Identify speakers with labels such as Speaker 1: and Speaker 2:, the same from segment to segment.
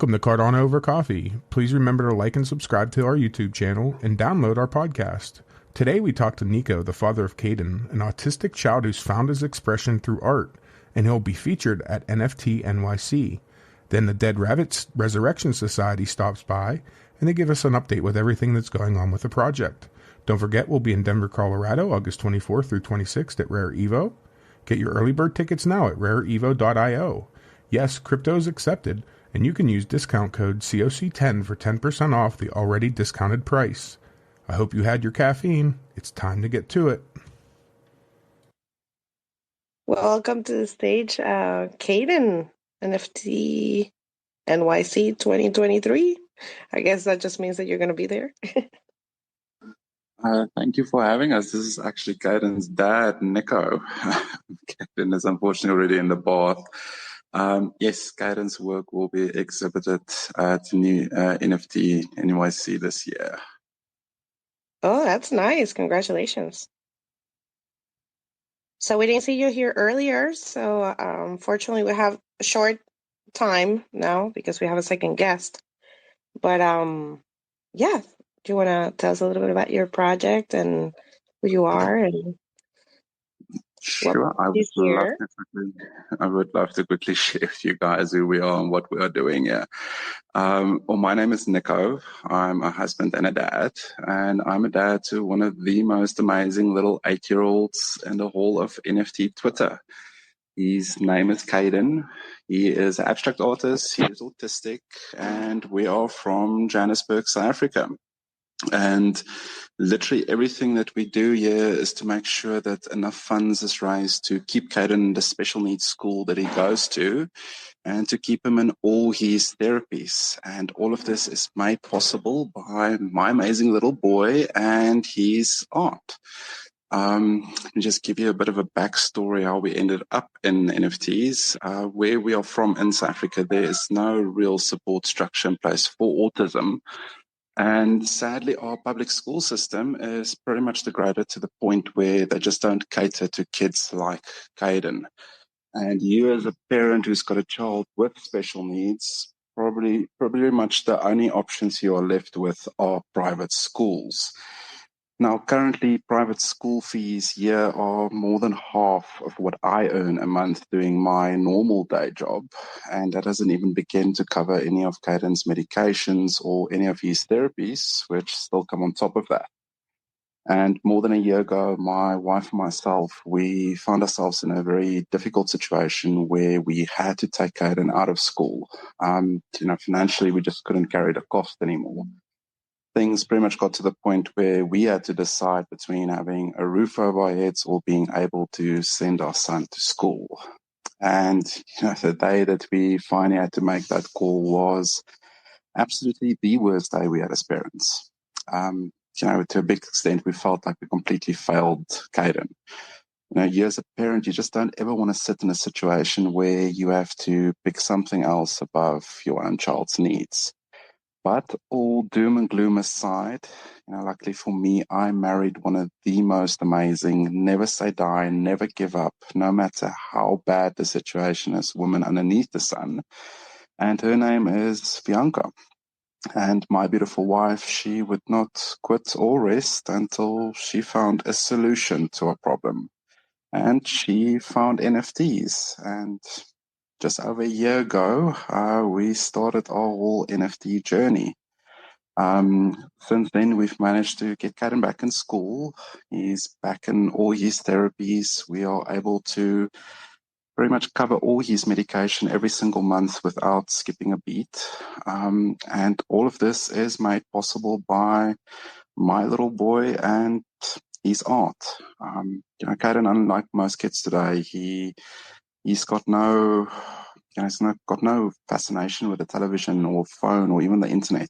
Speaker 1: Welcome to Cardano Over Coffee. Please remember to like and subscribe to our YouTube channel and download our podcast. Today we talk to Nico, the father of Cayden, an autistic child who's found his expression through art, and he'll be featured at NFTNYC. Then the Dead Rabbits Resurrection Society stops by, and they give us an update with everything that's going on with the project. Don't forget, we'll be in Denver, Colorado, August 24th through 26th at Rare Evo. Get your early bird tickets now at rareevo.io. Yes, crypto is accepted, and you can use discount code COC10 for 10% off the already discounted price. I hope you had your caffeine. It's time to get to it.
Speaker 2: Welcome to the stage, Cayden, NFT NYC 2023. I guess that just means that you're going to be there.
Speaker 3: Thank you for having us. This is actually Cayden's dad, Nico. Cayden is unfortunately already in the bath. Yes, Cayden's work will be exhibited at new NFT NYC this year.
Speaker 2: Oh, that's nice. Congratulations. So we didn't see you here earlier. So unfortunately, we have a short time now because we have a second guest. But yeah, do you want to tell us a little bit about your project and who you are? And
Speaker 3: sure, I would love to quickly share with you guys who we are and what we are doing here. Well, my name is Nico. I'm a husband and a dad, and I'm a dad to one of the most amazing little 8-year-olds in the whole of NFT Twitter. His name is Cayden. He is an abstract artist. He is autistic, and we are from Johannesburg, South Africa. And literally everything that we do here is to make sure that enough funds is raised to keep Cayden in the special needs school that he goes to and to keep him in all his therapies. And all of this is made possible by my amazing little boy and his art. Just give you a bit of a backstory how we ended up in NFTs. Where we are from in South Africa, there is no real support structure in place for autism. And sadly, our public school system is pretty much degraded to the point where they just don't cater to kids like Cayden. And you as a parent who's got a child with special needs, probably much the only options you are left with are private schools. Now, currently, private school fees here are more than half of what I earn a month doing my normal day job. And that doesn't even begin to cover any of Cayden's medications or any of his therapies, which still come on top of that. And more than a year ago, my wife and myself, we found ourselves in a very difficult situation where we had to take Cayden out of school. Financially, we just couldn't carry the cost anymore. Things pretty much got to the point where we had to decide between having a roof over our heads or being able to send our son to school. And the day that we finally had to make that call was absolutely the worst day we had as parents. To a big extent, we felt like we completely failed Cayden. You as a parent, you just don't ever want to sit in a situation where you have to pick something else above your own child's needs. But all doom and gloom aside, luckily for me, I married one of the most amazing, never say die, never give up, no matter how bad the situation is, woman underneath the sun. And her name is Bianca. And my beautiful wife, she would not quit or rest until she found a solution to a problem. And she found NFTs. And just over a year ago, we started our whole NFT journey. Since then, we've managed to get Cayden back in school. He's back in all his therapies. We are able to pretty much cover all his medication every single month without skipping a beat. And all of this is made possible by my little boy and his art. Cayden, unlike most kids today, he's got no fascination with the television or phone or even the internet.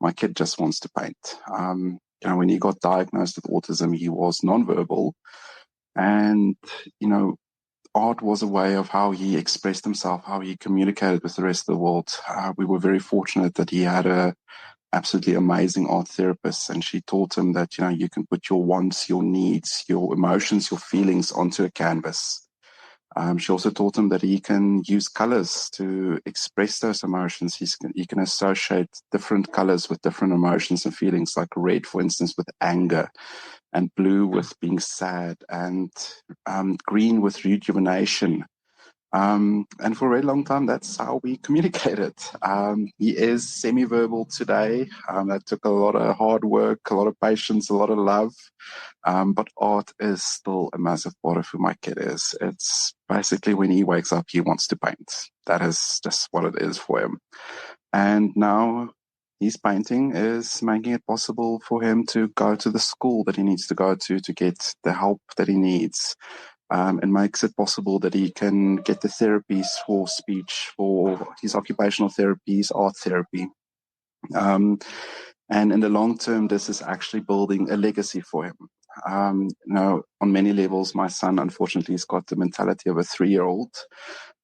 Speaker 3: My kid just wants to paint. When he got diagnosed with autism, he was nonverbal. And, art was a way of how he expressed himself, how he communicated with the rest of the world. We were very fortunate that he had a absolutely amazing art therapist, and she taught him that, you can put your wants, your needs, your emotions, your feelings onto a canvas. She also taught him that he can use colors to express those emotions. He can associate different colors with different emotions and feelings, like red, for instance, with anger, and blue with being sad, and green with rejuvenation. And for a very long time, that's how we communicated. He is semi-verbal today. That took a lot of hard work, a lot of patience, a lot of love. But art is still a massive part of who my kid is. It's basically when he wakes up, he wants to paint. That is just what it is for him. And now his painting is making it possible for him to go to the school that he needs to go to get the help that he needs. And makes it possible that he can get the therapies for speech, for his occupational therapies, art therapy. And in the long term, this is actually building a legacy for him. On many levels, my son, unfortunately, has got the mentality of a 3-year-old.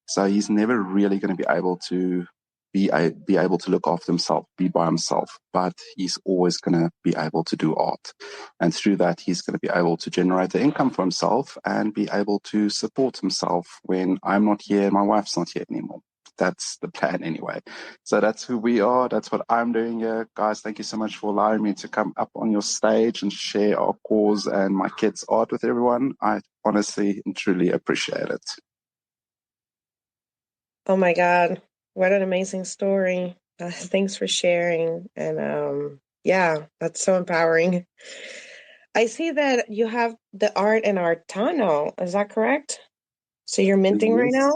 Speaker 3: So he's never really going to be able to be able to look after himself, be by himself, but he's always going to be able to do art. And through that, he's going to be able to generate the income for himself and be able to support himself when I'm not here, my wife's not here anymore. That's the plan anyway. So that's who we are. That's what I'm doing here. Guys, thank you so much for allowing me to come up on your stage and share our cause and my kids' art with everyone. I honestly and truly appreciate it.
Speaker 2: Oh my God. What an amazing story. Thanks for sharing. And yeah, that's so empowering. I see that you have the art in Artano. Is that correct? So you're minting right now?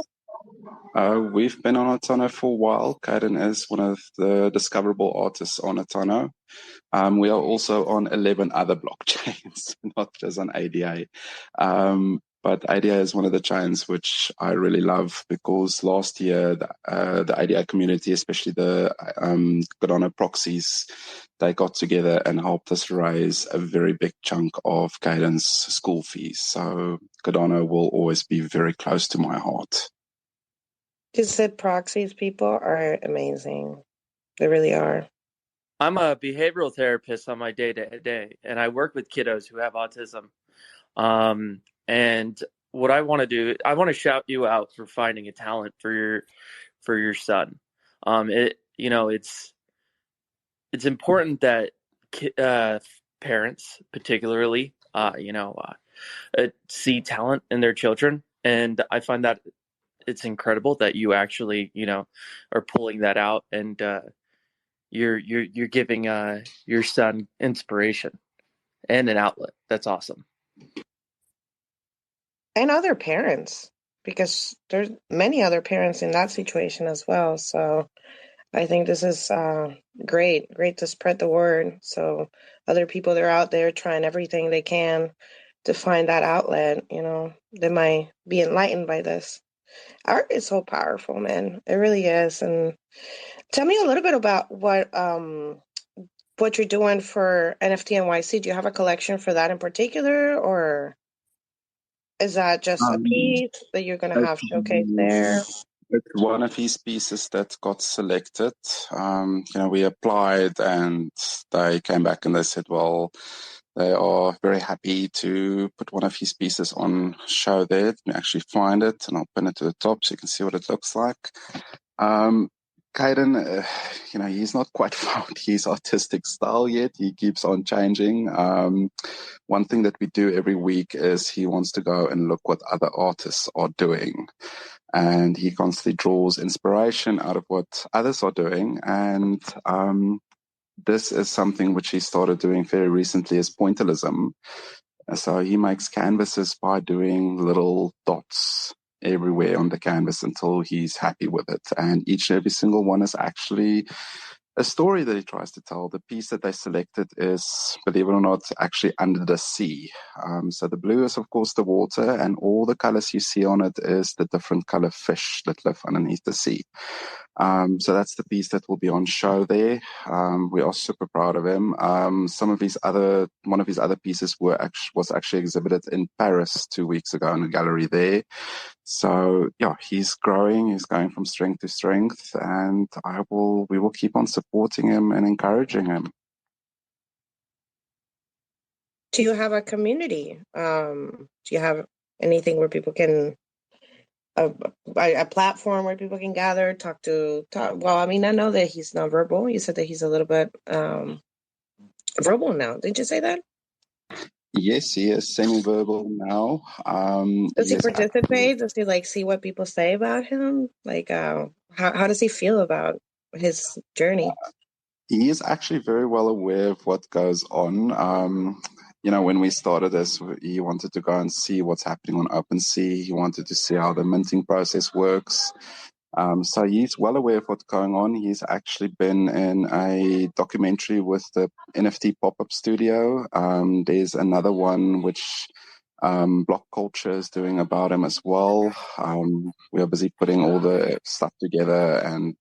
Speaker 3: We've been on Artano for a while. Cayden is one of the discoverable artists on Artano. We are also on 11 other blockchains, not just on ADA. But ADA is one of the chains which I really love, because last year the ADA community, especially the Cardano proxies, they got together and helped us raise a very big chunk of Cayden's school fees. So Cardano will always be very close to my heart.
Speaker 2: Just said proxies people are amazing. They really are.
Speaker 4: I'm a behavioral therapist on my day-to-day, and I work with kiddos who have autism. And what I want to do, I want to shout you out for finding a talent for your son. It's important that parents, particularly, see talent in their children, and I find that it's incredible that you actually, are pulling that out, and you're giving your son inspiration and an outlet. That's awesome.
Speaker 2: And other parents, because there's many other parents in that situation as well. So I think this is great to spread the word. So other people that are out there trying everything they can to find that outlet, they might be enlightened by this. Art is so powerful, man. It really is. And tell me a little bit about what you're doing for NFTNYC. Do you have a collection for that in particular, or is that just a piece that you're going to have showcased there?
Speaker 3: It's one of his pieces that got selected. We applied and they came back and they said, well, they are very happy to put one of his pieces on show there. Let me actually find it and I'll pin it to the top so you can see what it looks like. Cayden, he's not quite found his artistic style yet. He keeps on changing. One thing that we do every week is he wants to go and look what other artists are doing. And he constantly draws inspiration out of what others are doing. And this is something which he started doing very recently, is pointillism. So he makes canvases by doing little dots everywhere on the canvas until he's happy with it. And each and every single one is actually a story that he tries to tell. The piece that they selected is, believe it or not, actually under the sea. So the blue is, of course, the water, and all the colors you see on it is the different color fish that live underneath the sea. So that's the piece that will be on show there. We are super proud of him. One of his other pieces was actually exhibited in Paris 2 weeks ago in a gallery there. So yeah, he's growing. He's going from strength to strength, and we will keep on supporting him and encouraging him.
Speaker 2: Do you have a community? Do you have anything where people can a platform where people can gather, talk. Well, I mean, I know that he's nonverbal. You said that he's a little bit verbal now. Didn't you say that?
Speaker 3: Yes, he is semi-verbal now.
Speaker 2: Does he participate? Does he like see what people say about him? Like, how does he feel about his journey?
Speaker 3: He is actually very well aware of what goes on. When we started this, he wanted to go and see what's happening on OpenSea. He wanted to see how the minting process works. So he's well aware of what's going on. He's actually been in a documentary with the NFT pop-up studio. There's another one which Block Culture is doing about him as well. We are busy putting all the stuff together, and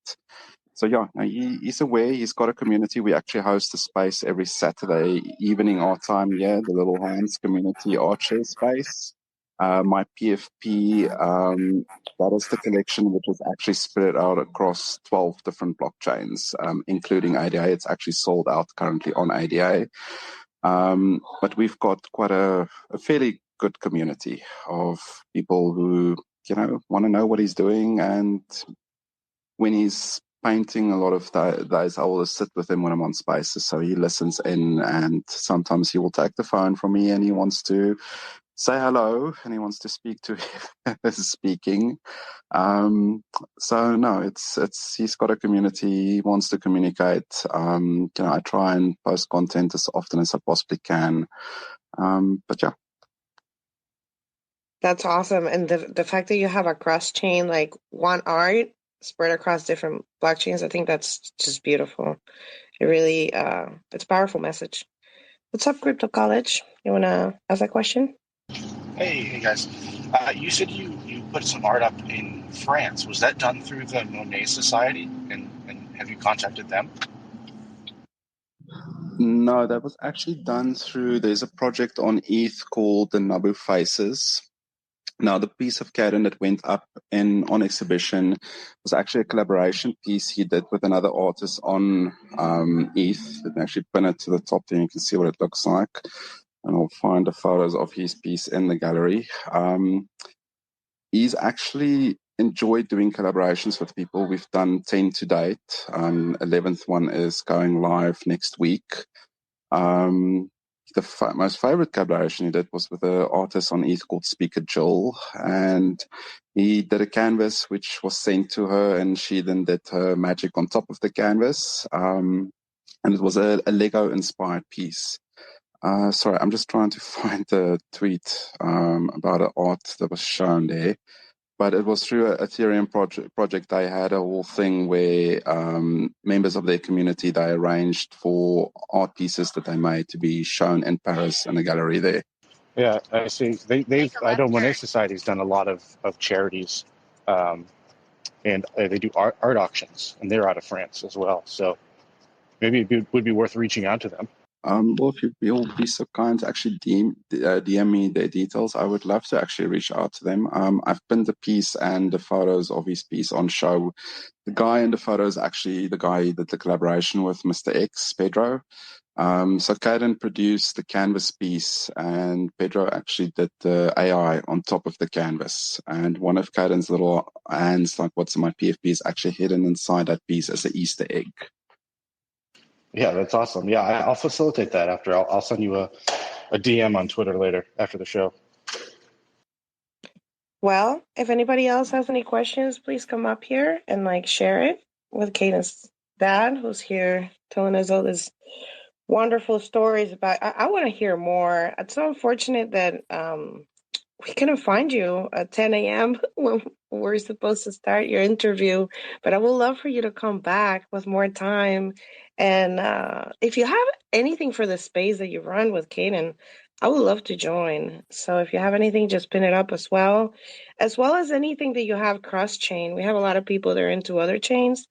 Speaker 3: so yeah, he's aware. He's got a community. We actually host a space every Saturday evening our time here, the Little Hands Community Archer Space. My PFP, that is the collection which is actually spread out across 12 different blockchains, including ADA. It's actually sold out currently on ADA. But we've got quite a fairly good community of people who, want to know what he's doing. And when he's painting, a lot of days I will sit with him when I'm on spaces, so he listens in, and sometimes he will take the phone from me and he wants to say hello and he wants to speak to speaking. So no, it's he's got a community. He wants to communicate. I try and post content as often as I possibly can. But yeah.
Speaker 2: That's awesome. And the fact that you have a cross chain, like one art spread across different blockchains, I think that's just beautiful. It really, it's a powerful message. What's up, Crypto College? You want to ask a question?
Speaker 5: Hey guys. You said you put some art up in France. Was that done through the Monet Society? And have you contacted them?
Speaker 3: No, that was actually done through, there's a project on ETH called the Nabu Faces. Now, the piece of Cayden that went up on exhibition was actually a collaboration piece he did with another artist on ETH. You can actually pin it to the top there, you can see what it looks like. And I'll find the photos of his piece in the gallery. He's actually enjoyed doing collaborations with people. We've done 10 to date. 11th one is going live next week. The most favorite collaboration he did was with an artist on ETH called Speaker Jill, and he did a canvas which was sent to her, and she then did her magic on top of the canvas. And it was a Lego-inspired piece. Sorry, I'm just trying to find the tweet about an art that was shown there. But it was through an Ethereum project. They had a whole thing where members of their community, they arranged for art pieces that they made to be shown in Paris in a gallery there.
Speaker 5: Yeah, I see. I know Monet Society's done a lot of charities, and they do art auctions, and they're out of France as well. So maybe it would be worth reaching out to them.
Speaker 3: Well, if you'll be so kind to actually DM me their details, I would love to actually reach out to them. I've pinned the piece and the photos of his piece on show. The guy in the photo is actually the guy that the collaboration with, Mr. X, Pedro. So Cayden produced the canvas piece, and Pedro actually did the AI on top of the canvas. And one of Cayden's little hands, like what's in my PFP, is actually hidden inside that piece as an Easter egg.
Speaker 5: Yeah, that's awesome. Yeah, I'll facilitate that after. I'll send you a DM on Twitter later after the show.
Speaker 2: Well, if anybody else has any questions, please come up here and share it with Cayden's dad, who's here telling us all these wonderful stories about. I want to hear more. It's so unfortunate that we couldn't find you at 10 a.m. when we're supposed to start your interview, but I would love for you to come back with more time. And if you have anything for the space that you run with Cayden, I would love to join. So if you have anything, just pin it up as well as anything that you have cross-chain. We have a lot of people that are into other chains,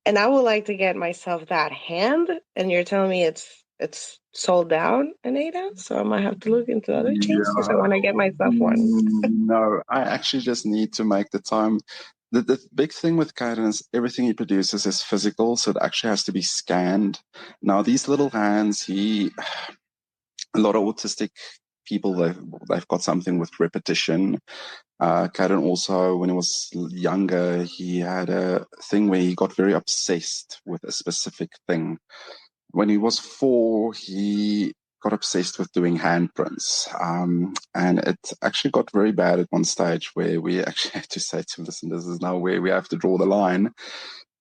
Speaker 2: and I would like to get myself that hand, and you're telling me it's sold out in ADA, so I might have to look into other chains because I want to get myself one.
Speaker 3: No, I actually just need to make the time. The big thing with Cayden is everything he produces is physical, so it actually has to be scanned. Now, these little hands, a lot of autistic people, they've got something with repetition. Cayden also, when he was younger, he had a thing where he got very obsessed with a specific thing. When he was 4, he got obsessed with doing handprints. And it actually got very bad at one stage where we actually had to say to him, listen, this is now where we have to draw the line.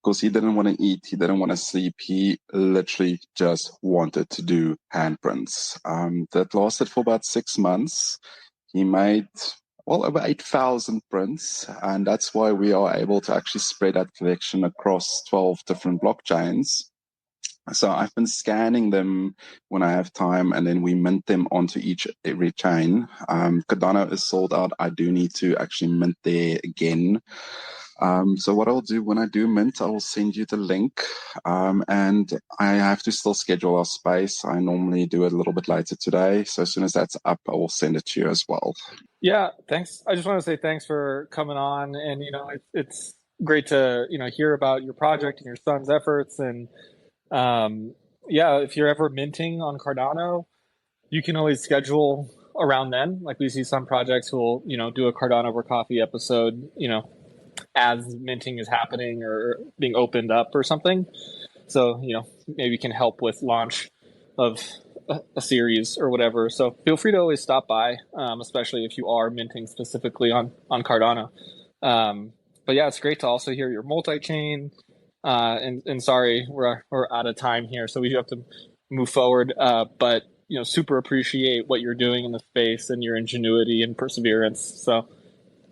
Speaker 3: Because he didn't want to eat, he didn't want to sleep. He literally just wanted to do handprints. That lasted for about 6 months. He made over 8,000 prints, and that's why we are able to actually spread that collection across 12 different blockchains. So I've been scanning them when I have time, and then we mint them onto every chain. Cardano is sold out. I do need to actually mint there again. So what I'll do when I do mint, I will send you the link. And I have to still schedule our space. I normally do it a little bit later today. So as soon as that's up, I will send it to you as well.
Speaker 6: Yeah, thanks. I just want to say thanks for coming on. And, it's great to, hear about your project and your son's efforts. And if you're ever minting on Cardano, you can always schedule around then. Like we see some projects who will, do a Cardano over coffee episode, as minting is happening or being opened up or something. So, maybe you can help with launch of a series or whatever. So feel free to always stop by, especially if you are minting specifically on Cardano. But yeah, it's great to also hear your multi-chain. And sorry, we're out of time here, so we do have to move forward. But super appreciate what you're doing in the space and your ingenuity and perseverance. So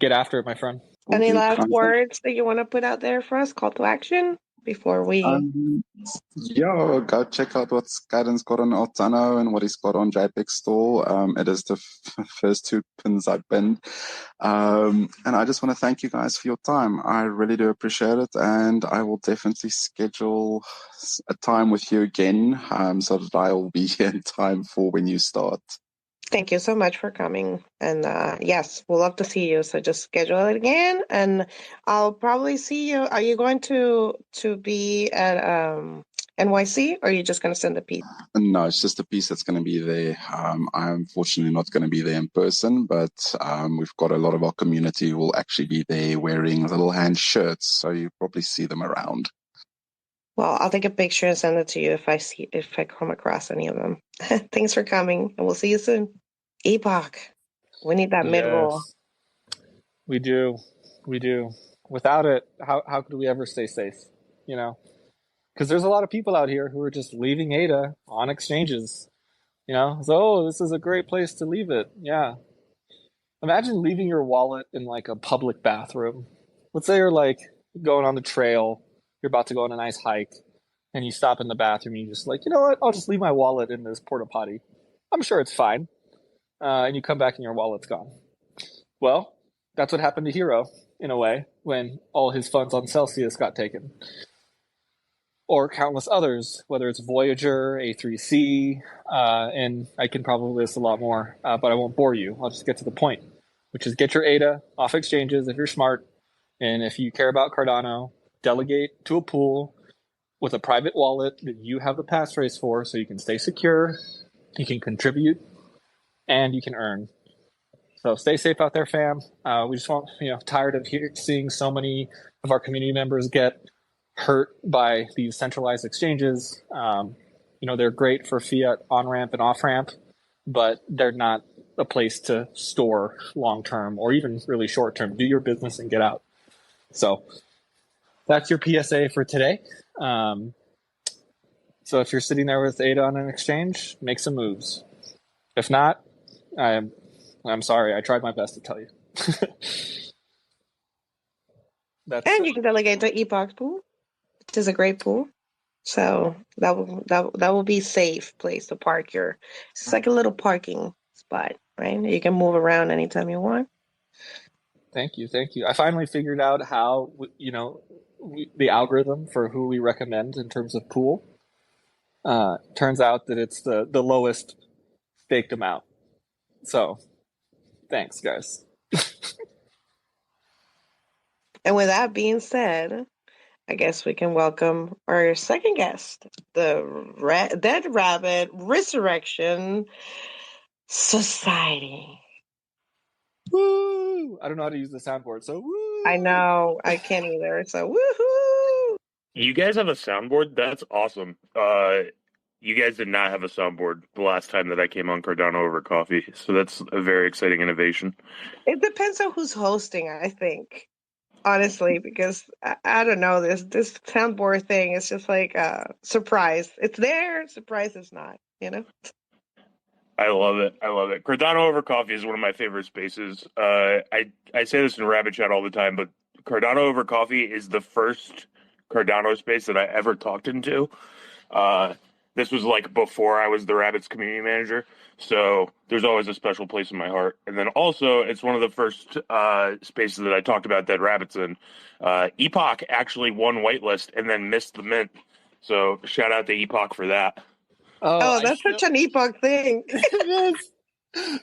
Speaker 6: get after it, my friend.
Speaker 2: Any last words that you want to put out there for us? Call to action before we...
Speaker 3: go check out what Cayden's got on Altano and what he's got on JPEG Store. It is the first 2 pins I've pinned. And I just want to thank you guys for your time. I really do appreciate it. And I will definitely schedule a time with you again, so that I will be here in time for when you start.
Speaker 2: Thank you so much for coming. And yes, we'll love to see you. So just schedule it again, and I'll probably see you. Are you going to be at NYC, or are you just going to send a piece?
Speaker 3: No, it's just a piece that's going to be there. I'm unfortunately not going to be there in person, but we've got a lot of our community who will actually be there wearing little hand shirts, so you probably see them around.
Speaker 2: Well, I'll take a picture and send it to you if I come across any of them. Thanks for coming, and we'll see you soon. Epoch, we need that mid-roll.
Speaker 6: We do. Without it, how could we ever stay safe? Because there's a lot of people out here who are just leaving ADA on exchanges. So this is a great place to leave it. Yeah. Imagine leaving your wallet in like a public bathroom. Let's say you're like going on the trail, you're about to go on a nice hike, and you stop in the bathroom and you just like, you know what? I'll just leave my wallet in this porta potty. I'm sure it's fine. And you come back and your wallet's gone. Well, that's what happened to Hero, in a way, when all his funds on Celsius got taken. Or countless others, whether it's Voyager, A3C, and I can probably list a lot more, but I won't bore you. I'll just get to the point, which is get your ADA off exchanges if you're smart, and if you care about Cardano, delegate to a pool with a private wallet that you have the passphrase for, so you can stay secure, you can contribute, and you can earn. So stay safe out there, fam. We just want, tired of seeing so many of our community members get hurt by these centralized exchanges. They're great for fiat on-ramp and off-ramp, but they're not a place to store long-term or even really short-term. Do your business and get out. So that's your PSA for today. So if you're sitting there with ADA on an exchange, make some moves. If not, I'm sorry. I tried my best to tell you.
Speaker 2: And you can delegate to Epoch Pool, which is a great pool. So that will be safe place to park your. It's like a little parking spot, right? You can move around anytime you want.
Speaker 6: Thank you. I finally figured out how the algorithm for who we recommend in terms of pool. Turns out that it's the lowest staked amount. So, thanks, guys.
Speaker 2: And with that being said, I guess we can welcome our second guest, the Dead Rabbit Resurrection Society.
Speaker 6: Woo! I don't know how to use the soundboard, so woo!
Speaker 2: I know. I can't either. So woohoo!
Speaker 7: You guys have a soundboard? That's awesome. You guys did not have a soundboard the last time that I came on Cardano over coffee, so that's a very exciting innovation.
Speaker 2: It depends on who's hosting, I think. Honestly, because I don't know, this soundboard thing is just like a surprise. It's there, surprise is not, you know?
Speaker 7: I love it. I love it. Cardano over coffee is one of my favorite spaces. I say this in Rabbit Chat all the time, but Cardano over coffee is the first Cardano space that I ever talked into. This was like before I was the Rabbits community manager, so there's always a special place in my heart. And then also, it's one of the first spaces that I talked about Dead Rabbits in. Epoch actually won whitelist and then missed the mint, so shout out to Epoch for that.
Speaker 2: Oh, that's such an Epoch thing.
Speaker 6: It is.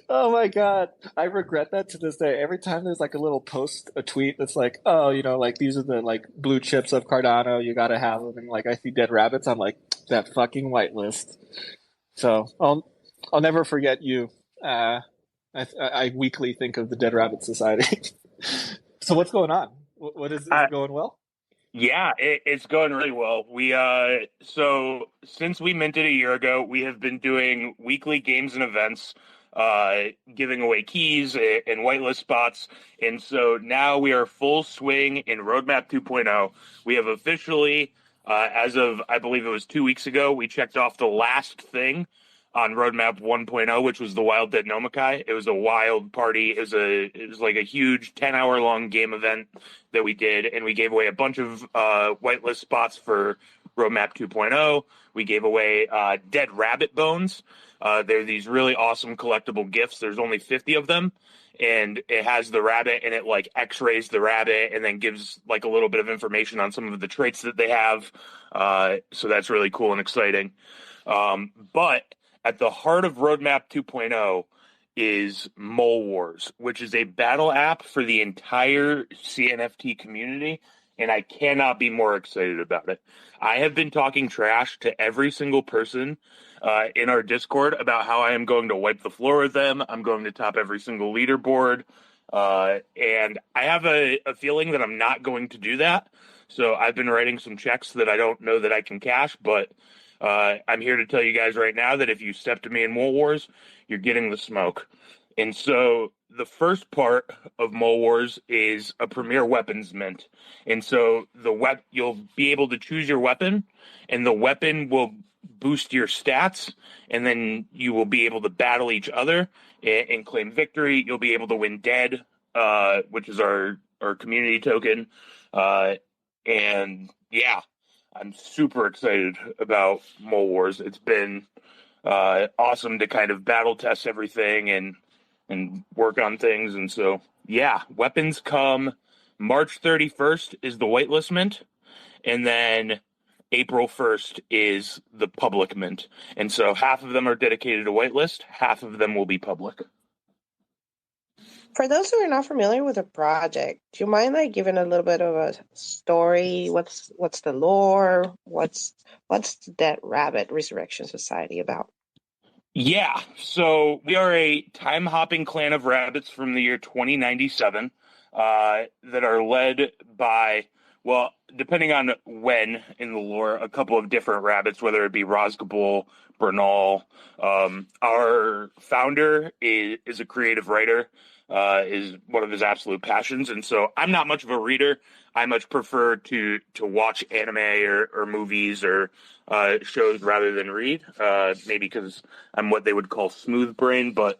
Speaker 6: Oh my god, I regret that to this day. Every time there's like a little post, a tweet that's like, oh, you know, like these are the like blue chips of Cardano, you gotta have them, and like I see Dead Rabbits, I'm like, that fucking whitelist. So I'll never forget you. I weekly think of the Dead Rabbit Society. So what's going on? What is it going well?
Speaker 7: Yeah, it's going really well. We so since we minted a year ago, we have been doing weekly games and events, giving away keys and whitelist spots, and so now we are full swing in Roadmap 2.0. We have officially, as of I believe it was 2 weeks ago, we checked off the last thing on Roadmap 1.0, which was the Wild Dead Nomikai. It was a wild party. It was like a huge 10-hour long game event that we did, and we gave away a bunch of whitelist spots for Roadmap 2.0. We gave away dead rabbit bones. They're these really awesome collectible gifts. There's only 50 of them, and it has the rabbit, and it like x-rays the rabbit and then gives like a little bit of information on some of the traits that they have. So that's really cool and exciting. But at the heart of Roadmap 2.0 is Mole Wars, which is a battle app for the entire CNFT community, and I cannot be more excited about it. I have been talking trash to every single person in our Discord about how I am going to wipe the floor with them. I'm going to top every single leaderboard, and I have a feeling that I'm not going to do that. So I've been writing some checks that I don't know that I can cash, but I'm here to tell you guys right now that if you step to me in Mole Wars, you're getting the smoke. And so the first part of Mole Wars is a premier weapons mint. And so you'll be able to choose your weapon, and the weapon will boost your stats, and then you will be able to battle each other and claim victory. You'll be able to win dead, which is our community token. And yeah, I'm super excited about Mole Wars. It's been awesome to kind of battle test everything and work on things. And so, yeah, weapons come March 31st is the whitelist mint, and then April 1st is the public mint. And so half of them are dedicated to whitelist, half of them will be public.
Speaker 2: For those who are not familiar with the project, do you mind like giving a little bit of a story? What's the lore? What's the Dead Rabbit Resurrection Society about?
Speaker 7: Yeah, so we are a time-hopping clan of rabbits from the year 2097 that are led by, well, depending on when in the lore, a couple of different rabbits, whether it be Rosgabul, Bernal. Our founder is a creative writer, is one of his absolute passions, and so I'm not much of a reader. I much prefer to watch anime or movies or shows rather than read, maybe because I'm what they would call smooth brain, but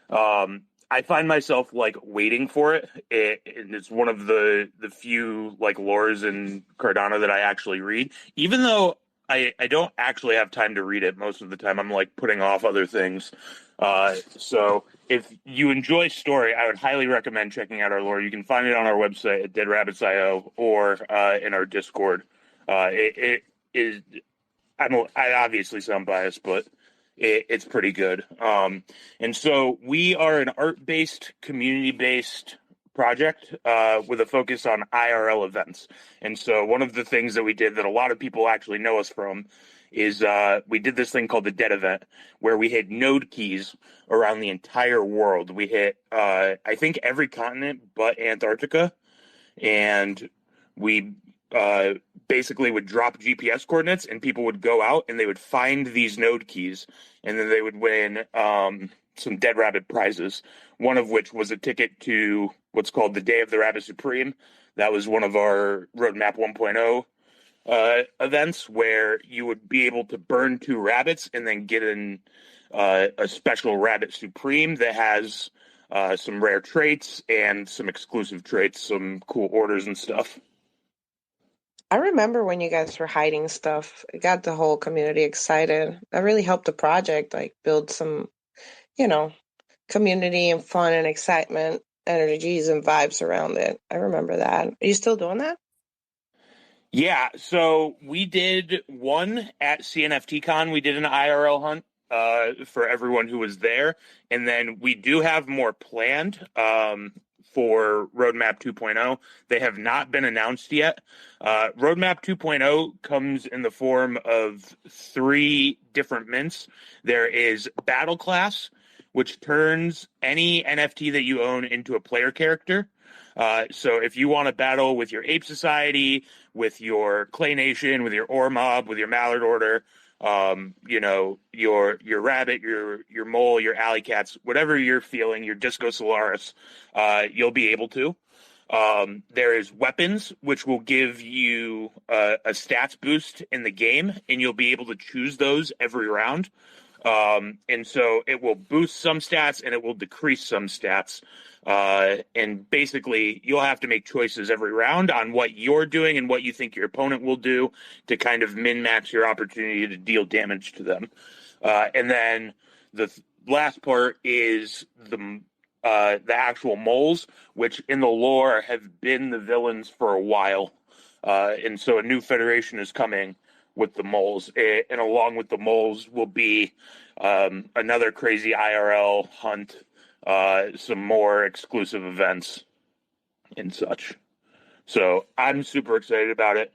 Speaker 7: I find myself like waiting for it. It's one of the few like lores in Cardano that I actually read, even though I don't actually have time to read it most of the time. I'm like putting off other things. So if you enjoy story, I would highly recommend checking out our lore. You can find it on our website at DeadRabbits.io or in our Discord. It is. I obviously sound biased, but it's pretty good. And so we are an art-based, community-based project with a focus on IRL events. And so one of the things that we did that a lot of people actually know us from is we did this thing called the Dead event, where we hit node keys around the entire world. We hit, I think, every continent but Antarctica, and we basically would drop GPS coordinates, and people would go out and they would find these node keys, and then they would win some Dead Rabbit prizes, one of which was a ticket to what's called the Day of the Rabbit Supreme. That was one of our Roadmap 1.0 events where you would be able to burn 2 rabbits and then get in a special Rabbit Supreme that has some rare traits and some exclusive traits, some cool orders and stuff.
Speaker 2: I remember when you guys were hiding stuff. It got the whole community excited. That really helped the project, like build some, community and fun and excitement, energies and vibes around it. I remember that. Are you still doing that?
Speaker 7: Yeah, so we did one at CNFT we did an IRL hunt for everyone who was there, and then we do have more planned for Roadmap 2.0. They have not been announced yet. Roadmap 2.0 comes in the form of 3 different mints. There is Battle Class, which turns any NFT that you own into a player character. So if you want to battle with your Ape Society, with your Clay Nation, with your Ore Mob, with your Mallard Order, your Rabbit, your Mole, your Alley Cats, whatever you're feeling, your Disco Solaris, you'll be able to. There is Weapons, which will give you a stats boost in the game, and you'll be able to choose those every round. And so it will boost some stats and it will decrease some stats. And basically, you'll have to make choices every round on what you're doing and what you think your opponent will do to kind of min-max your opportunity to deal damage to them. And then the last part is the actual moles, which in the lore have been the villains for a while. And so a new federation is coming with the moles. And along with the moles will be another crazy IRL hunt, some more exclusive events and such. So I'm super excited about it.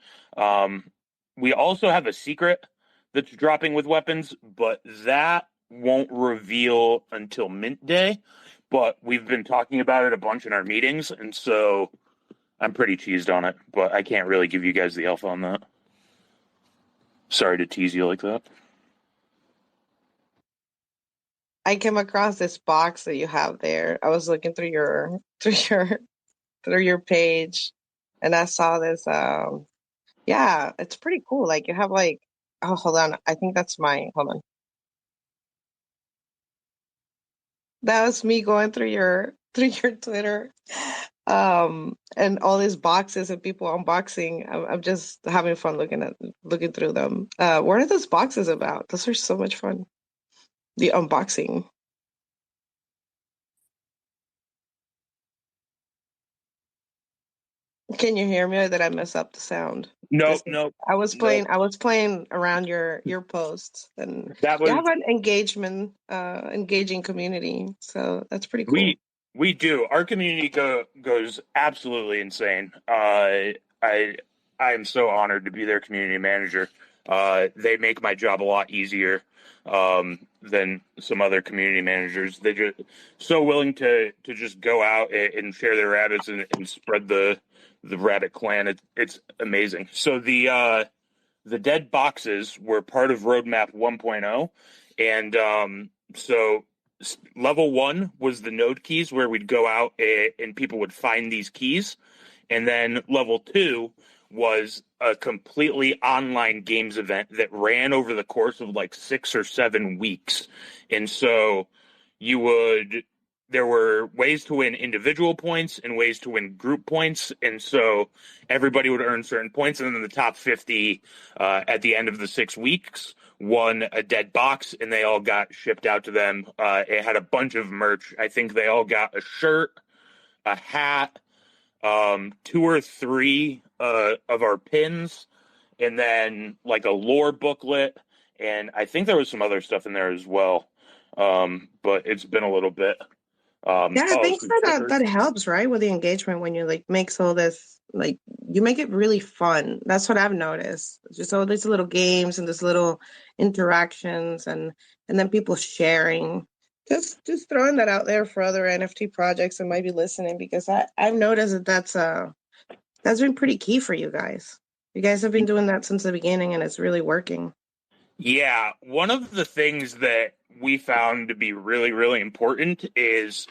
Speaker 7: We also have a secret that's dropping with Weapons, but that won't reveal until Mint Day. But we've been talking about it a bunch in our meetings, and so I'm pretty cheesed on it, but I can't really give you guys the alpha on that. Sorry to tease you like that.
Speaker 2: I came across this box that you have there. I was looking through your page, and I saw this. Yeah, it's pretty cool. Like you have like, oh, hold on. I think that's mine. Hold on. That was me going through your Twitter, and all these boxes and people unboxing. I'm just having fun looking through them. What are those boxes about? Those are so much fun. The unboxing. Can you hear me, or did I mess up the sound?
Speaker 7: No.
Speaker 2: I was playing around your posts, and you have an engaging community, so that's pretty cool.
Speaker 7: We do. Our community goes absolutely insane. I am so honored to be their community manager. They make my job a lot easier than some other community managers. They're just so willing to just go out and share their rabbits and spread the rabbit clan. It's amazing. So the dead boxes were part of Roadmap 1.0, and so level 1 was the node keys, where we'd go out and people would find these keys, and then level 2 was a completely online games event that ran over the course of like 6 or 7 weeks. And so there were ways to win individual points and ways to win group points. And so everybody would earn certain points. And then the top 50 at the end of the 6 weeks won a dead box, and they all got shipped out to them. It had a bunch of merch. I think they all got a shirt, a hat, 2 or 3 of our pins, and then like a lore booklet. And I think there was some other stuff in there as well. But it's been a little bit.
Speaker 2: Yeah, I think
Speaker 7: Some
Speaker 2: that
Speaker 7: stickers.
Speaker 2: that helps, right, with the engagement when you like mix all this, like you make it really fun. That's what I've noticed. Just all these little games and these little interactions, and then people sharing. Just throwing that out there for other NFT projects that might be listening, because I've noticed that that's been pretty key for you guys. You guys have been doing that since the beginning, and it's really working.
Speaker 7: Yeah, one of the things that we found to be really, really important is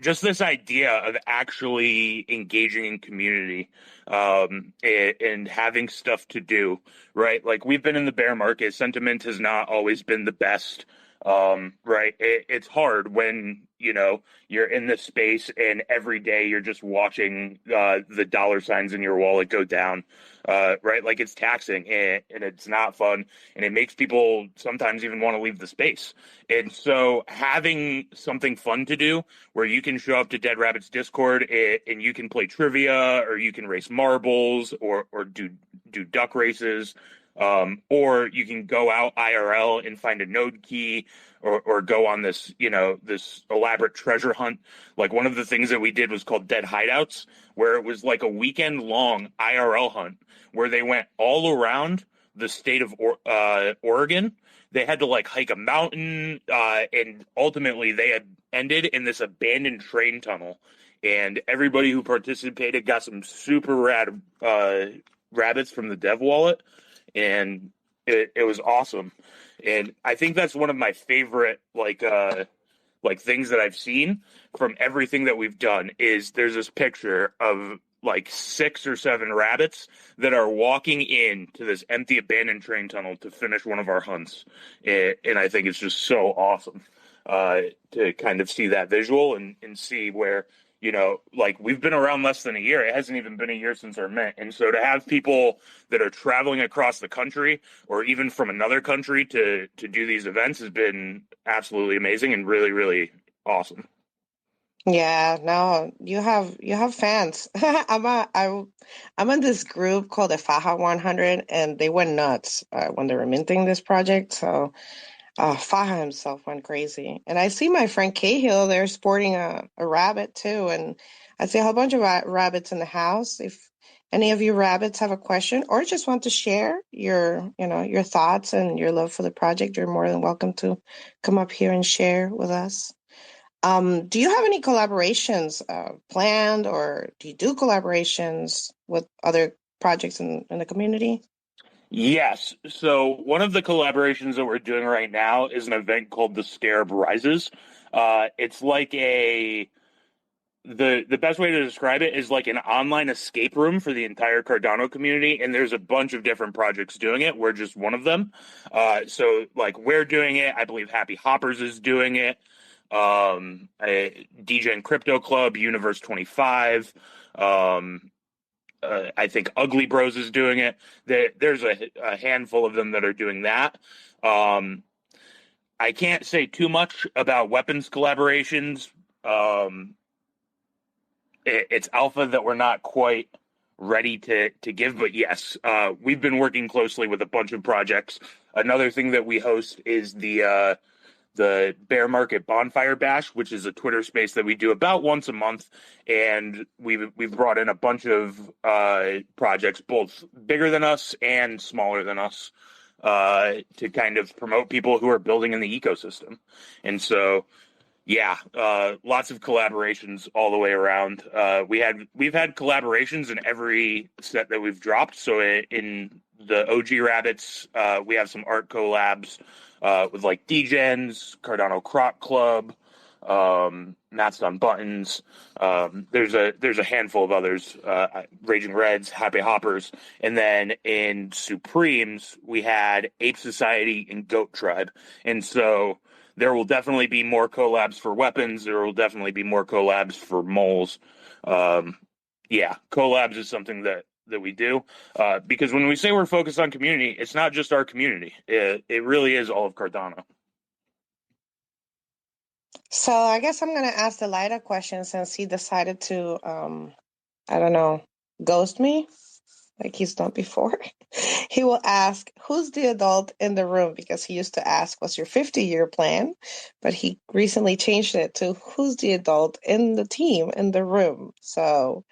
Speaker 7: just this idea of actually engaging in community, and having stuff to do, right? Like, we've been in the bear market. Sentiment has not always been the best, right? It's hard when, you're in this space and every day you're just watching the dollar signs in your wallet go down, right? Like, it's taxing, and it's not fun, and it makes people sometimes even want to leave the space. And so having something fun to do where you can show up to Dead Rabbit's Discord, and you can play trivia, or you can race marbles, or do duck races, or you can go out IRL and find a node key, or go on this, this elaborate treasure hunt. Like, one of the things that we did was called Dead Hideouts, where it was like a weekend long IRL hunt where they went all around the state of Oregon. They had to like hike a mountain, and ultimately they had ended in this abandoned train tunnel. And everybody who participated got some super rad rabbits from the dev wallet, and it was awesome. And I think that's one of my favorite like things that I've seen from everything that we've done is there's this picture of like 6 or 7 rabbits that are walking into this empty abandoned train tunnel to finish one of our hunts. And I think it's just so awesome to kind of see that visual, and see where, like, we've been around less than a year. It hasn't even been a year since our mint. And so to have people that are traveling across the country or even from another country to do these events has been absolutely amazing and really, really awesome.
Speaker 2: Yeah, no, you have fans. I'm in this group called the Faja 100, and they went nuts when they were minting this project. So Faja himself went crazy, and I see my friend Cahill there sporting a rabbit too, and I see a whole bunch of rabbits in the house. If any of you rabbits have a question or just want to share your thoughts and your love for the project, you're more than welcome to come up here and share with us. Do you have any collaborations planned, or do you do collaborations with other projects in the community?
Speaker 7: Yes. So one of the collaborations that we're doing right now is an event called the Scarab Rises. It's like the best way to describe it is like an online escape room for the entire Cardano community, and there's a bunch of different projects doing it. We're just one of them. So like, we're doing it. I believe Happy Hoppers is doing it. DJ and Crypto Club, Universe 25. I think Ugly Bros is doing it. There's a handful of them that are doing that. I can't say too much about weapons collaborations. It's alpha that we're not quite ready to give, but yes, we've been working closely with a bunch of projects. Another thing that we host is the Bear Market Bonfire Bash, which is a Twitter space that we do about once a month, and we've brought in a bunch of projects, both bigger than us and smaller than us, to kind of promote people who are building in the ecosystem. And so, yeah, lots of collaborations all the way around. We've had collaborations in every set that we've dropped. So in the OG Rabbits, we have some art collabs with like Degens, Cardano Croc Club, Matt's on Buttons. There's a handful of others, Raging Reds, Happy Hoppers, and then in Supremes we had Ape Society and Goat Tribe, and so there will definitely be more collabs for weapons. There will definitely be more collabs for moles. Yeah, collabs is something that we do, because when we say we're focused on community, it's not just our community. It really is all of Cardano.
Speaker 2: So I guess I'm gonna ask the lighter question since he decided to, I don't know, ghost me. like he's done before, he will ask, who's the adult in the room? Because he used to ask, what's your 50-year plan? But he recently changed it to, who's the adult in the team, in the room? So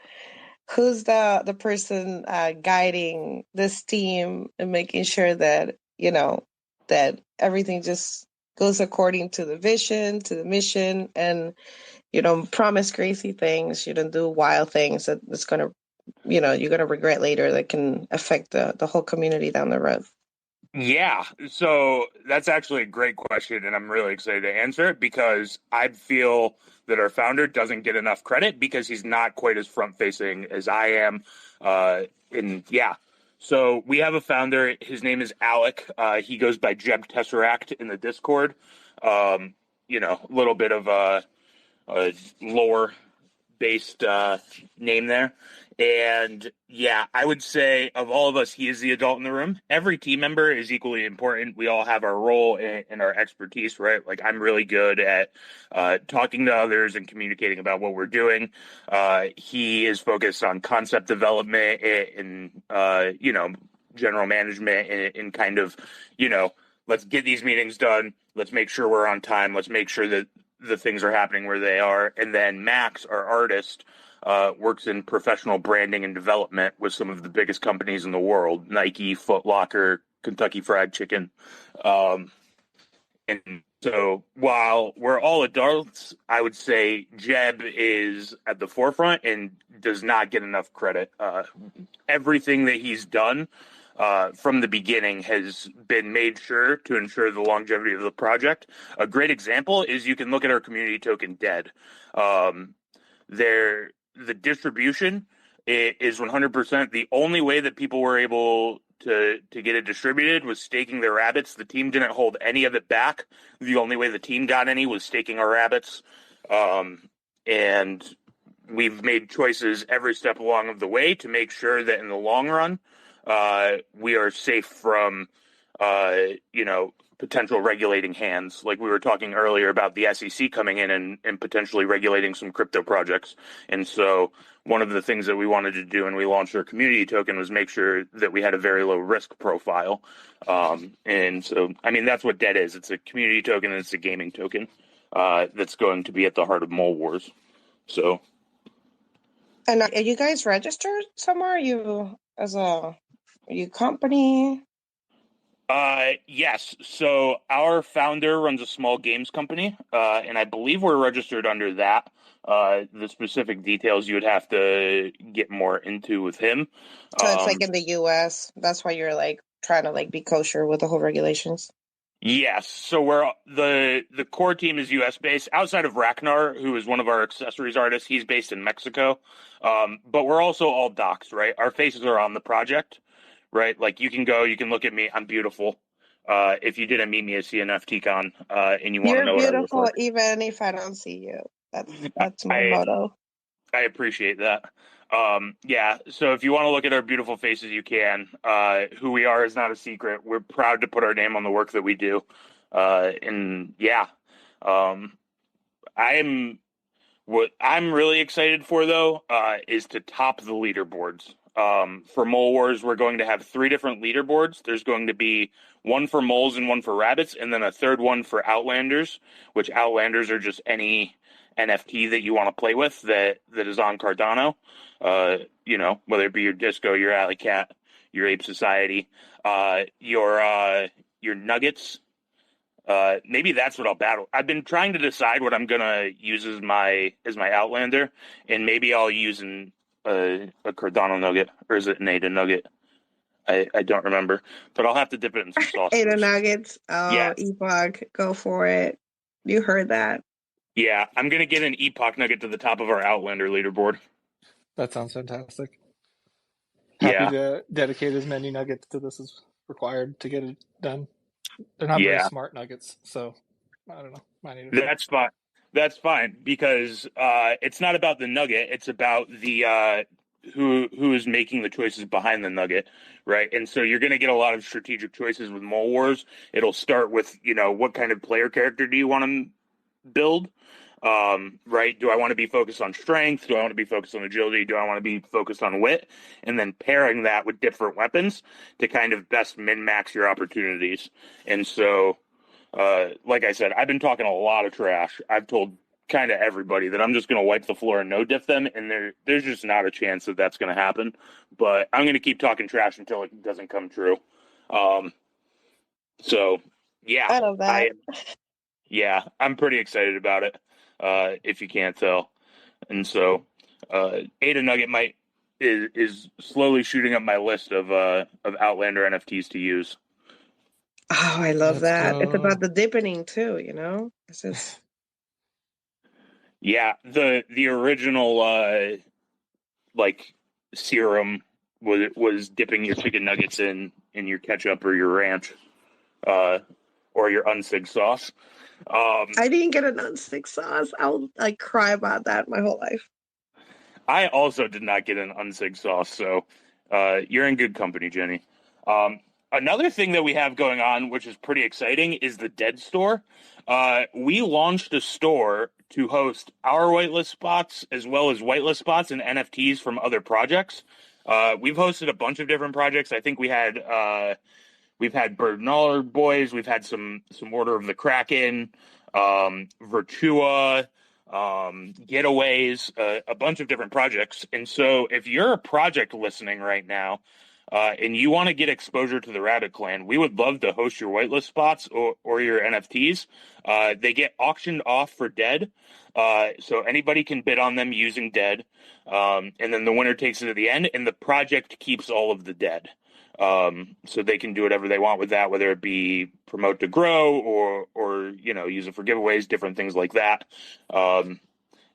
Speaker 2: who's the person guiding this team and making sure that, that everything just goes according to the vision, to the mission, and you don't promise crazy things, you don't do wild things that's going to, you're going to regret later, that can affect the whole community down the road.
Speaker 7: Yeah, so that's actually a great question, and I'm really excited to answer it because I feel that our founder doesn't get enough credit because he's not quite as front-facing as I am. And yeah, so we have a founder. His name is Alec. He goes by Tesseract in the Discord. A little bit of a lore-based name there. And yeah, I would say of all of us, he is the adult in the room. Every team member is equally important. We all have our role and our expertise, right? Like I'm really good at talking to others and communicating about what we're doing. He is focused on concept development and general management and kind of, let's get these meetings done. Let's make sure we're on time. Let's make sure that the things are happening where they are. And then Max, our artist, works in professional branding and development with some of the biggest companies in the world: Nike, Foot Locker, Kentucky Fried Chicken. And so while we're all adults, I would say Jeb is at the forefront and does not get enough credit. Everything that he's done from the beginning has been made sure to ensure the longevity of the project. A great example is you can look at our community token DEAD. The distribution is 100%. The only way that people were able to get it distributed was staking their rabbits. The team didn't hold any of it back. The only way the team got any was staking our rabbits. And we've made choices every step along of the way to make sure that in the long run, we are safe from, potential regulating hands. Like we were talking earlier about the SEC coming in and potentially regulating some crypto projects. And so one of the things that we wanted to do when we launched our community token was make sure that we had a very low risk profile. And so, I mean, that's what DEAD is. It's a community token and it's a gaming token that's going to be at the heart of Mole Wars. So.
Speaker 2: And are you guys registered somewhere? Are you company?
Speaker 7: Yes. So our founder runs a small games company, and I believe we're registered under that. The specific details you would have to get more into with him.
Speaker 2: So it's like in the US. That's why you're like trying to like be kosher with the whole regulations.
Speaker 7: Yes. So we're the core team is US based. Outside of Ragnar, who is one of our accessories artists, he's based in Mexico. But we're also all doxed, right? Our faces are on the project. Right, like you can look at me. I'm beautiful. If you didn't meet me at CNFT Con, and you want to know what I look
Speaker 2: beautiful,
Speaker 7: like,
Speaker 2: even if I don't see you. That's my motto.
Speaker 7: I appreciate that. Yeah. So if you want to look at our beautiful faces, you can. Who we are is not a secret. We're proud to put our name on the work that we do. And yeah, what I'm really excited for though is to top the leaderboards. For Mole Wars, we're going to have 3 different leaderboards. There's going to be one for moles and one for rabbits, and then a third one for Outlanders, which Outlanders are just any NFT that you want to play with that is on Cardano. Whether it be your Disco, your Alley Cat, your Ape Society, your Nuggets. Maybe that's what I'll battle. I've been trying to decide what I'm gonna use as my Outlander, and maybe I'll use a Cardano nugget, or is it an ADA nugget? I don't remember, but I'll have to dip it in some sauce.
Speaker 2: ADA nuggets. Oh,
Speaker 7: yeah.
Speaker 2: Epoch, go for it. You heard that.
Speaker 7: Yeah, I'm gonna get an Epoch nugget to the top of our Outlander leaderboard.
Speaker 6: That sounds fantastic.
Speaker 7: Yeah.
Speaker 6: Happy to dedicate as many nuggets to this as required to get it done. They're not very smart nuggets, so I don't know.
Speaker 7: That's fine. That's fine because it's not about the nugget. It's about the who is making the choices behind the nugget, right? And so you're going to get a lot of strategic choices with Mole Wars. It'll start with what kind of player character do you want to build, Right? Do I want to be focused on strength? Do I want to be focused on agility? Do I want to be focused on wit? And then pairing that with different weapons to kind of best min-max your opportunities. And so, like I said, I've been talking a lot of trash. I've told kind of everybody that I'm just going to wipe the floor and no diff them, and there's just not a chance that that's going to happen. But I'm going to keep talking trash until it doesn't come true. So, yeah.
Speaker 2: I love that.
Speaker 7: I'm pretty excited about it, if you can't tell. And so, Ada Nugget is slowly shooting up my list of Outlander NFTs to use.
Speaker 2: Oh, I love
Speaker 1: Let's
Speaker 2: that.
Speaker 1: go.
Speaker 2: It's about the deepening too, you know? This is
Speaker 7: Yeah, the original like serum was dipping your chicken nuggets in your ketchup or your ranch, or your unsig sauce.
Speaker 2: I didn't get an unsig sauce. I'll like cry about that my whole life.
Speaker 7: I also did not get an unsig sauce, so you're in good company, Jenny. Another thing that we have going on, which is pretty exciting, is the Dead Store. We launched a store to host our whitelist spots as well as whitelist spots and NFTs from other projects. We've hosted a bunch of different projects. I think we've had Bird Boys, we've had some Order of the Kraken, Virtua, Getaways, a bunch of different projects. And so if you're a project listening right now, and you want to get exposure to the Rabbit Clan, we would love to host your whitelist spots or your NFTs. They get auctioned off for dead. So anybody can bid on them using dead. And then the winner takes it at the end, and the project keeps all of the dead. So they can do whatever they want with that, whether it be promote to grow or use it for giveaways, different things like that.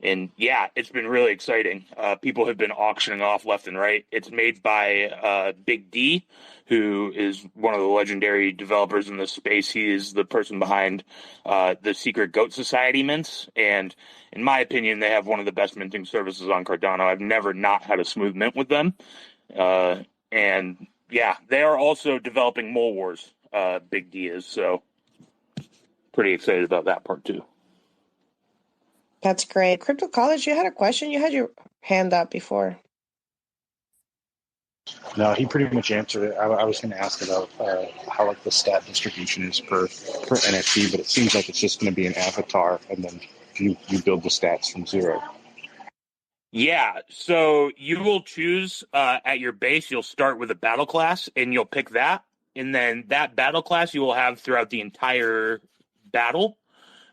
Speaker 7: And yeah, it's been really exciting. People have been auctioning off left and right. It's made by Big D, who is one of the legendary developers in this space. He is the person behind the Secret Goat Society mints. And in my opinion, they have one of the best minting services on Cardano. I've never not had a smooth mint with them. And yeah, they are also developing Mole Wars, Big D is. So pretty excited about that part too.
Speaker 2: That's great. Crypto College, you had a question? You had your hand up before.
Speaker 5: No, he pretty much answered it. I was going to ask about how like the stat distribution is per NFT, but it seems like it's just going to be an avatar, and then you build the stats from zero.
Speaker 7: Yeah, so you will choose at your base, you'll start with a battle class, and you'll pick that, and then that battle class you will have throughout the entire battle.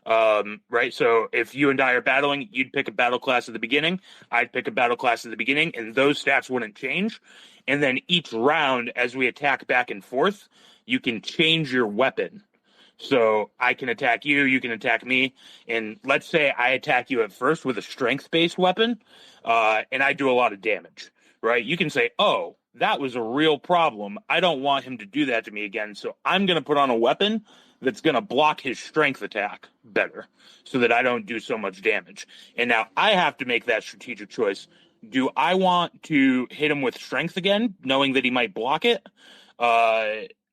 Speaker 7: Right, so if you and I are battling, you'd pick a battle class at the beginning, I'd pick a battle class at the beginning, and those stats wouldn't change. And then each round, as we attack back and forth, you can change your weapon. So I can attack you, you can attack me, and let's say I attack you at first with a strength-based weapon, and I do a lot of damage, right? You can say, oh, that was a real problem. I don't want him to do that to me again, so I'm going to put on a weapon that's going to block his strength attack better so that I don't do so much damage. And now I have to make that strategic choice. Do I want to hit him with strength again, knowing that he might block it?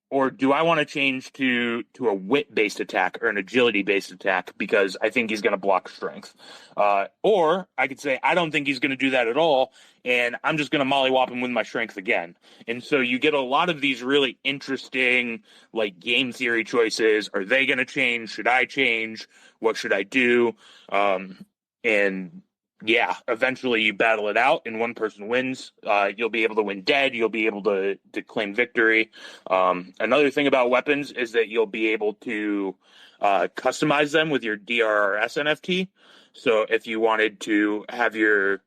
Speaker 7: Or do I want to change to a wit-based attack or an agility-based attack because I think he's going to block strength? Or I could say, I don't think he's going to do that at all, and I'm just going to mollywop him with my strength again. And so you get a lot of these really interesting like game theory choices. Are they going to change? Should I change? What should I do? And yeah, eventually you battle it out and one person wins. You'll be able to win dead. You'll be able to claim victory. Another thing about weapons is that you'll be able to customize them with your DRS NFT. So if you wanted to have your,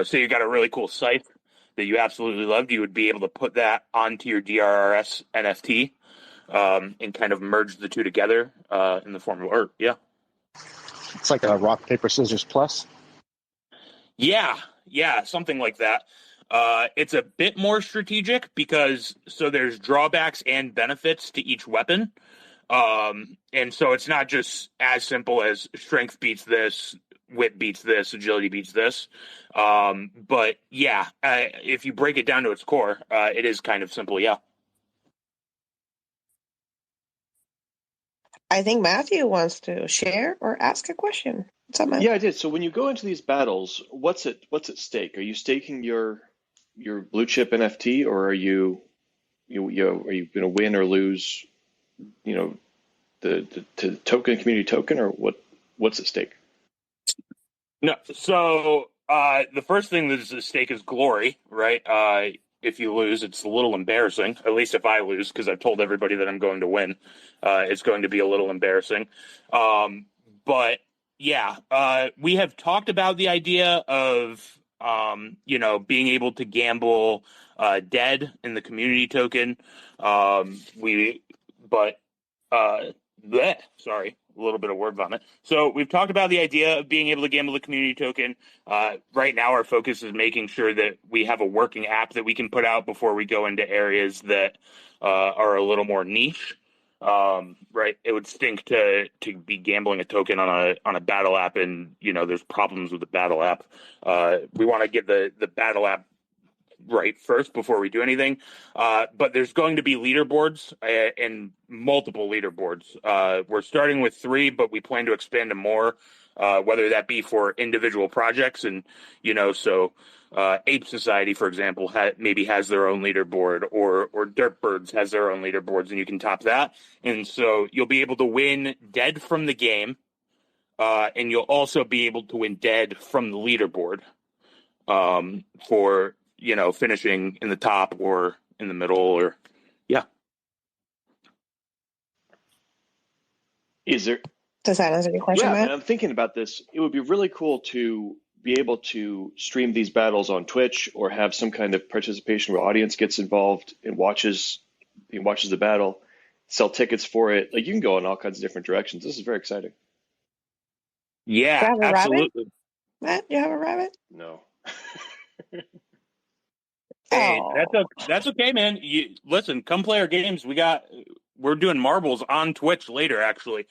Speaker 7: say you got a really cool scythe that you absolutely loved, you would be able to put that onto your DRS NFT and kind of merge the two together in the form of art. Yeah.
Speaker 5: It's like a rock, paper, scissors plus.
Speaker 7: Yeah, something like that. It's a bit more strategic because there's drawbacks and benefits to each weapon. And so it's not just as simple as strength beats this, wit beats this, agility beats this. But yeah, if you break it down to its core, it is kind of simple, yeah.
Speaker 2: I think Matthew wants to share or ask a question. What's up, man?
Speaker 8: Yeah, I did. So when you go into these battles, what's at stake? Are you staking your blue chip NFT, or are you are you going to win or lose? You know, the token, community token, or what's at stake?
Speaker 7: No, so the first thing that is at stake is glory, right? If you lose, it's a little embarrassing. At least if I lose, because I've told everybody that I'm going to win, it's going to be a little embarrassing. But yeah, we have talked about the idea of being able to gamble dead in the community token. Sorry, a little bit of word vomit. So we've talked about the idea of being able to gamble the community token. Right now, our focus is making sure that we have a working app that we can put out before we go into areas that are a little more niche. Right, it would stink to be gambling a token on a battle app, and there's problems with the battle app. We want to get the battle app right first before we do anything. But there's going to be leaderboards and multiple leaderboards. We're starting with 3, but we plan to expand to more, whether that be for individual projects. And, so Ape Society, for example, maybe has their own leaderboard, or Dirtbirds has their own leaderboards, and you can top that. And so you'll be able to win dead from the game, and you'll also be able to win dead from the leaderboard for finishing in the top or in the middle, or
Speaker 2: Does that answer your question,
Speaker 8: Yeah,
Speaker 2: Matt?
Speaker 8: man, I'm thinking about this. It would be really cool to be able to stream these battles on Twitch, or have some kind of participation where audience gets involved and watches the battle, sell tickets for it. Like, you can go in all kinds of different directions. This is very exciting.
Speaker 7: Yeah,
Speaker 2: Do you have a
Speaker 7: absolutely.
Speaker 2: rabbit? Matt, you have a rabbit?
Speaker 8: No.
Speaker 7: Hey, that's okay, man. Listen, come play our games. We're doing marbles on Twitch later, actually.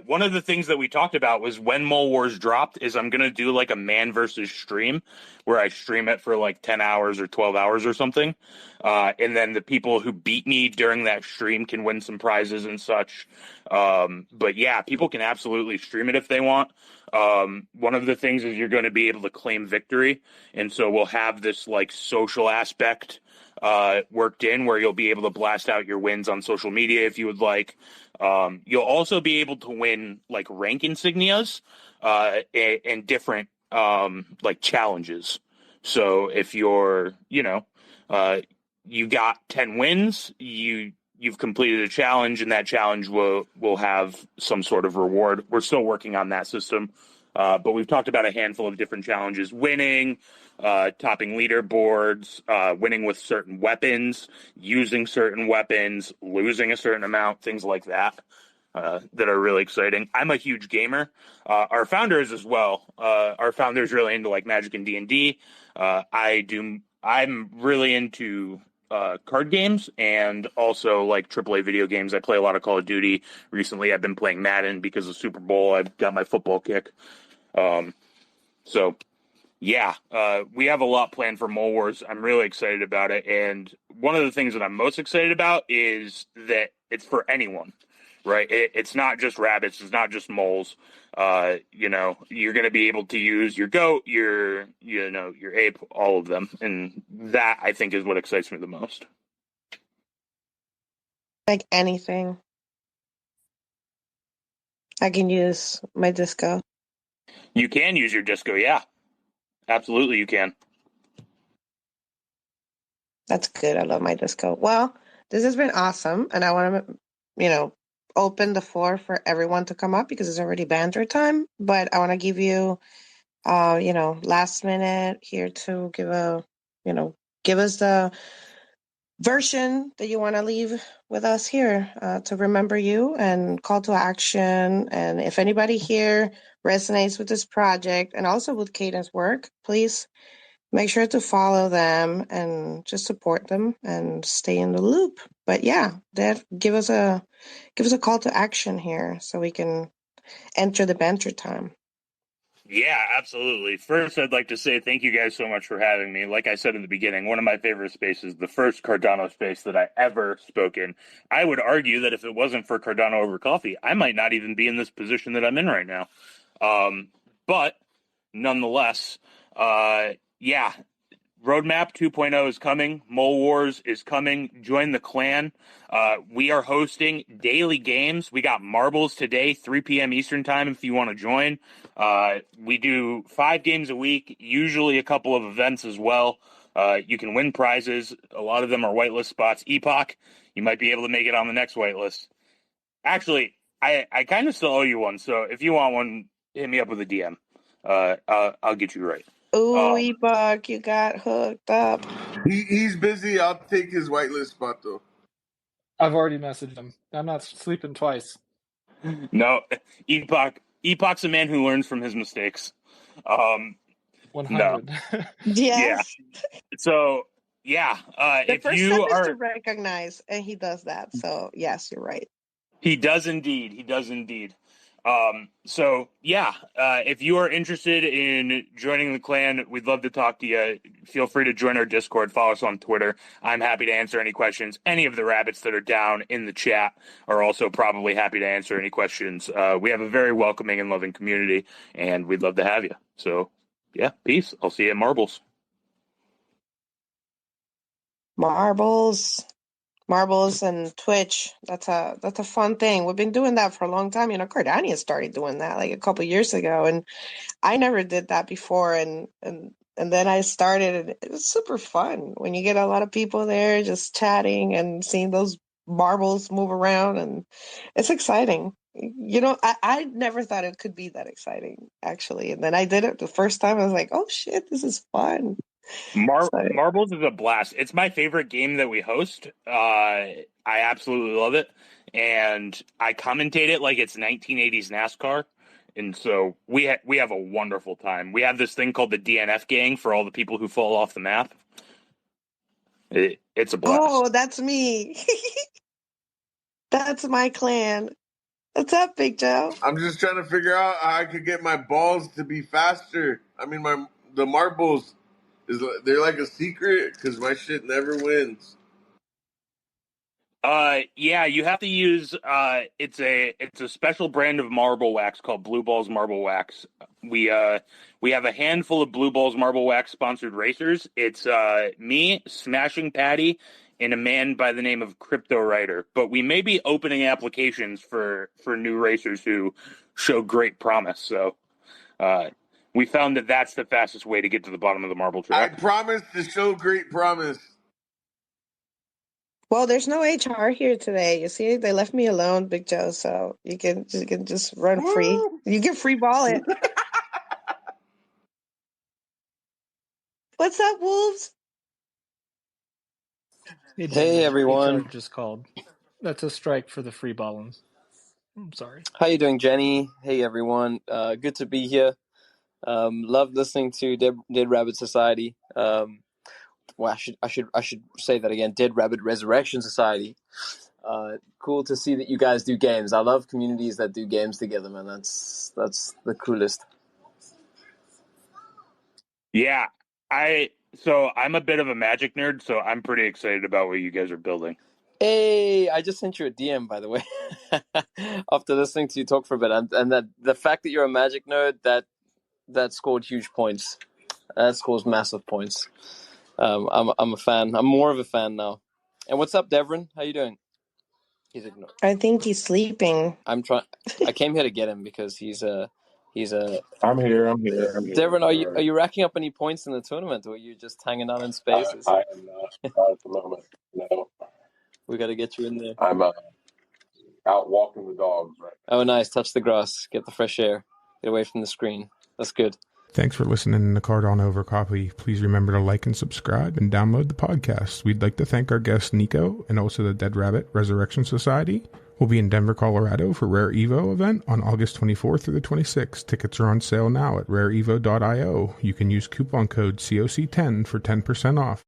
Speaker 7: One of the things that we talked about was when Mole Wars dropped is I'm going to do like a man versus stream where I stream it for like 10 hours or 12 hours or something. And then the people who beat me during that stream can win some prizes and such. But yeah, people can absolutely stream it if they want. One of the things is you're going to be able to claim victory. And so we'll have this like social aspect worked in where you'll be able to blast out your wins on social media if you would like. You'll also be able to win like rank insignias and different like challenges. So if you're, you got 10 wins, you've completed a challenge, and that challenge will have some sort of reward. We're still working on that system. But we've talked about a handful of different challenges: winning, topping leaderboards, winning with certain weapons, using certain weapons, losing a certain amount, things like that, that are really exciting. I'm a huge gamer. Our founder is as well. Our founder is really into like Magic and D&D. I'm really into card games and also like AAA video games. I play a lot of Call of Duty. Recently, I've been playing Madden because of Super Bowl. I've got my football kick. So yeah, we have a lot planned for Mole Wars. I'm really excited about it. And one of the things that I'm most excited about is that it's for anyone, right? It's not just rabbits. It's not just moles. You're going to be able to use your goat, your ape, all of them. And that, I think, is what excites me the most.
Speaker 2: Like anything. I can use my disco.
Speaker 7: You can use your disco, yeah. Absolutely, you can.
Speaker 2: That's good. I love my disco. Well, this has been awesome, and I want to, open the floor for everyone to come up because it's already banter time. But I want to give you, last minute here to give us the version that you want to leave with us here to remember you and call to action. And if anybody here resonates with this project and also with Cayden's work, please make sure to follow them and just support them and stay in the loop. But yeah, give us a call to action here so we can enter the banter time.
Speaker 7: Yeah, absolutely. First, I'd like to say thank you guys so much for having me. Like I said in the beginning, one of my favorite spaces, the first Cardano space that I ever spoke in. I would argue that if it wasn't for Cardano over coffee, I might not even be in this position that I'm in right now. But nonetheless, yeah, Roadmap 2.0 is coming. Mole Wars is coming. Join the clan. We are hosting daily games. We got marbles today, 3 p.m. Eastern time if you want to join. We do 5 games a week, usually a couple of events as well. You can win prizes. A lot of them are whitelist spots. Epoch, you might be able to make it on the next whitelist. Actually, I kind of still owe you one, so if you want one, hit me up with a DM. I'll get you right.
Speaker 2: Ooh, Epoch, you got hooked up.
Speaker 9: He's busy. I'll take his whitelist spot, though.
Speaker 6: I've already messaged him. I'm not sleeping twice.
Speaker 7: No, Epoch's a man who learns from his mistakes.
Speaker 6: 100.
Speaker 7: No.
Speaker 2: Yes.
Speaker 7: Yeah. So, yeah.
Speaker 2: The
Speaker 7: If
Speaker 2: first
Speaker 7: you
Speaker 2: step is
Speaker 7: are...
Speaker 2: to recognize, and he does that. So, yes, you're right.
Speaker 7: He does indeed. He does indeed. So, yeah, if you are interested in joining the clan, we'd love to talk to you. Feel free to join our Discord. Follow us on Twitter. I'm happy to answer any questions. Any of the rabbits that are down in the chat are also probably happy to answer any questions. We have a very welcoming and loving community, and we'd love to have you. So, yeah, peace. I'll see you at Marbles.
Speaker 2: Marbles and Twitch. That's a fun thing. We've been doing that for a long time. Cardano started doing that like a couple years ago, and I never did that before. And then I started, and it was super fun when you get a lot of people there just chatting and seeing those marbles move around, and it's exciting. I never thought it could be that exciting, actually. And then I did it the first time. I was like, oh shit, this is fun.
Speaker 7: Marbles is a blast. It's my favorite game that we host. I absolutely love it, and I commentate it like it's 1980s NASCAR, and so we have a wonderful time. We have this thing called the DNF gang for all the people who fall off the map. It's a blast.
Speaker 2: Oh, that's me. That's my clan. What's up, Big Joe?
Speaker 9: I'm just trying to figure out how I could get my balls to be faster. I mean, the marbles they're like a secret because my shit never wins.
Speaker 7: Yeah, you have to use it's a special brand of marble wax called Blue Balls Marble Wax. We have a handful of Blue Balls Marble Wax sponsored racers. It's me, Smashing Patty, and a man by the name of Crypto Writer. But we may be opening applications for new racers who show great promise. So we found that that's the fastest way to get to the bottom of the marble track.
Speaker 9: I promise to show great promise.
Speaker 2: Well, there's no HR here today. You see, they left me alone, Big Joe. So you can just run free. You can free ball it. What's up, Wolves?
Speaker 10: Hey everyone.
Speaker 6: HR just called. That's a strike for the free balling. I'm sorry.
Speaker 10: How you doing, Jenny? Hey everyone. Good to be here. Love listening to Dead Rabbit Society. Well, I should say that again. Dead Rabbit Resurrection Society. Cool to see that you guys do games. I love communities that do games together, man. That's the coolest.
Speaker 7: Yeah, I'm a bit of a Magic nerd, so I'm pretty excited about what you guys are building.
Speaker 10: Hey, I just sent you a DM, by the way, after listening to you talk for a bit, and that the fact that you're a Magic nerd that scored huge points. That scores massive points. I'm a fan. I'm more of a fan now. And what's up, Devrin? How you doing? He's ignored.
Speaker 2: I think he's sleeping.
Speaker 10: I came here to get him because he's a.
Speaker 11: I'm here.
Speaker 10: Devrin, are you racking up any points in the tournament, or are you just hanging out in spaces?
Speaker 11: I am not at the moment. No.
Speaker 10: We got to get you in there.
Speaker 11: I'm out walking the dogs right now.
Speaker 10: Oh, nice. Touch the grass. Get the fresh air. Get away from the screen. That's good.
Speaker 1: Thanks for listening to Cardano Over Coffee. Please remember to like and subscribe and download the podcast. We'd like to thank our guest Nico and also the Dead Rabbit Resurrection Society. We'll be in Denver, Colorado for Rare Evo event on August 24th through the 26th. Tickets are on sale now at rareevo.io. You can use coupon code COC10 for 10% off.